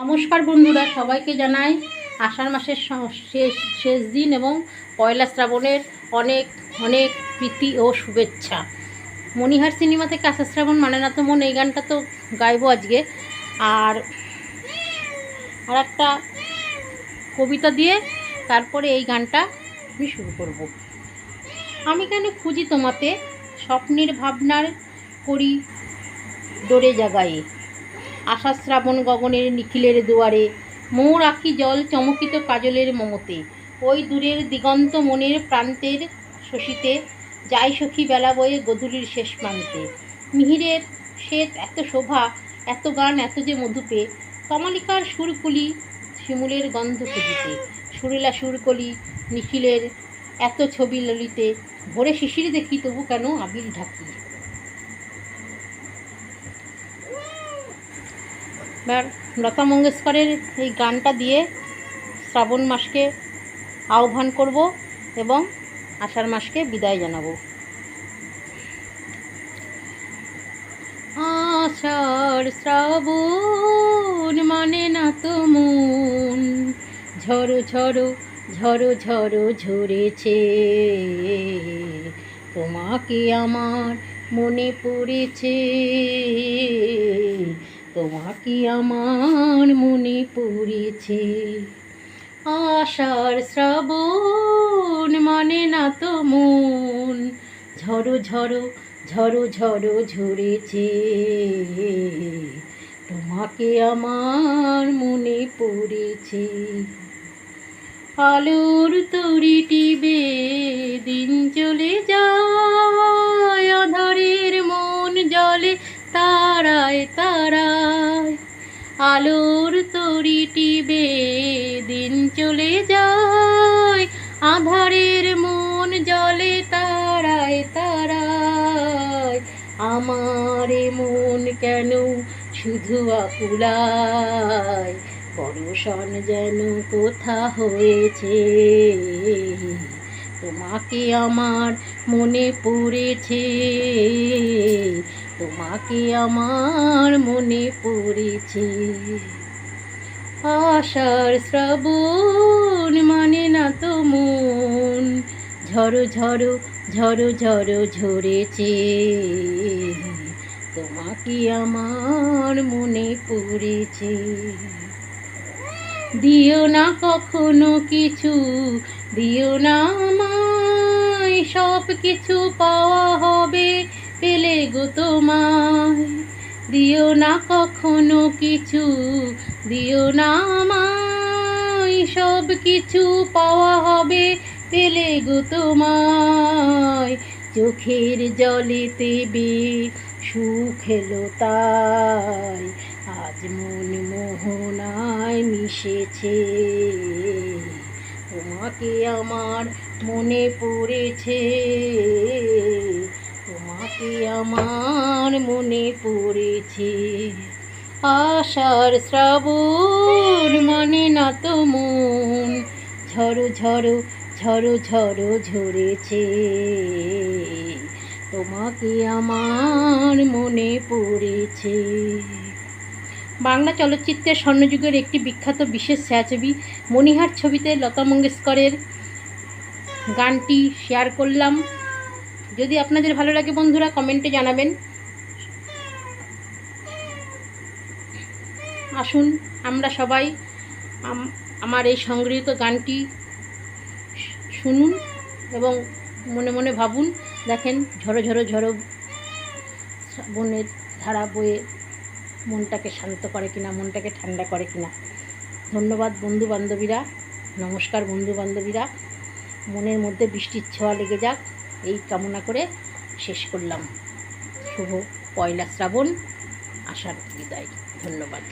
নমস্কার বন্ধুরা, সবাইকে জানাই আষাঢ় মাসের শেষ দিন এবং পয়লা শ্রাবণের অনেক অনেক প্রীতি ও শুভেচ্ছা। মণিহার সিনেমা থেকে আষাঢ় শ্রাবণ মানে না তো মন, এই গানটা তো গাইবো আজকে। আর একটা কবিতা দিয়ে তারপরে এই গানটা আমি শুরু করব। আমি কেন খুঁজি তোমাতে, স্বপ্নের ভাবনার করি ডোরে জাগায়ে, আষাঢ় শ্রাবণ গগনের নিখিলের দুয়ারে, মোর আঁখি জল চমকিত কাজলের মমতে, ওই দূরের দিগন্ত মনের প্রান্তের শশীতে, যাই সখী বেলা বয়ে গধূলির শেষ প্রান্তে। মিহিরের শ্বেত এত শোভা, এত গান এত যে মধুপে, কমালিকার সুরকুলি শিমুলের গন্ধ খুঁজিতে, সুরেলা সুরকলি নিখিলের এত ছবি ললিতে, ভোরে শিশির দেখি তবু কেন আবির ঢাকি। এবার লতা মঙ্গেশকরের এই গানটা দিয়ে শ্রাবণ মাসকে আহ্বান করব এবং আষাঢ় মাসকে বিদায় জানাবো। আষাঢ় শ্রাবণ মানে না তো মন, ঝড়ো ঝড়ো ঝড়ো ঝড়ো ঝরেছে, তোমাকে আমার মনে পড়েছে, তোমাকে আমার মনে পড়েছে। আষাঢ় শ্রাবণ মানে না তো মন, ঝড়ো ঝড়ো ঝড়ো ঝড়ো ঝরেছে, তোমাকে আমার মনে পড়েছে। আলোর তরি টিবে দিন চলে যায়, আঁধারের মন জলে তারায় তারায়, আলোর তরি টিবে দিন চলে যায়, আঁধারের মন জলে তারায় তারায়, আমার মন কেন শুধু আকুলায়, পরশন যেন কোথা হয়েছে, তোমাকে আমার মনে পড়েছে, তোমাকে আমার মনে পড়েছে। আষাঢ় শ্রাবণ মানে না তো মন, ঝড়ো ঝড়ো ঝড়ো ঝড়ো ঝরেছে, তোমাকে আমার মনে পড়েছে। দিও না কখনো কিছু, দিও না আমায়, সব কিছু পাওয়া হবে পেলে গো তোমায়, দিও না কখনো কিছু, দিও না আমায়, সব কিছু পাওয়া হবে পেলে গো তোমায়, চোখের জলেতে বে সুখ এলো তাই, আজ মন মোহনায় মিশেছে, তোমাকে আমার মনে পড়েছে, তোমাকে আমার মনে পড়েছে। আষাঢ় শ্রাবণ মানে না তো মন, ঝড়ো ঝড়ো ঝড়ো ঝড়ো ঝরেছে, তোমাকে আমার মনে পড়েছে। বাংলা চলচ্চিত্রের স্বর্ণযুগের একটি বিখ্যাত বিশেষ ছায়াছবি মণিহার ছবিতে লতা মঙ্গেশকরের গানটি শেয়ার করলাম। যদি আপনাদের ভালো লাগে বন্ধুরা কমেন্টে জানাবেন। আসুন আমরা সবাই আমার এই সংগৃহীত গানটি শুনুন এবং মনে মনে ভাবুন। দেখেন ঝড়ো ঝড়ো ঝড়ো বনের ধারা বয়ে মনটাকে শান্ত করে কিনা, মনটাকে ঠান্ডা করে কিনা। ধন্যবাদ বন্ধু বান্ধবীরা, নমস্কার বন্ধু বান্ধবীরা, মনের মধ্যে বৃষ্টির ছোঁয়া লেগে যাক এই কামনা করে শেষ করলাম। শুভ পয়লা শ্রাবণ, আষাঢ় বিদায়। ধন্যবাদ।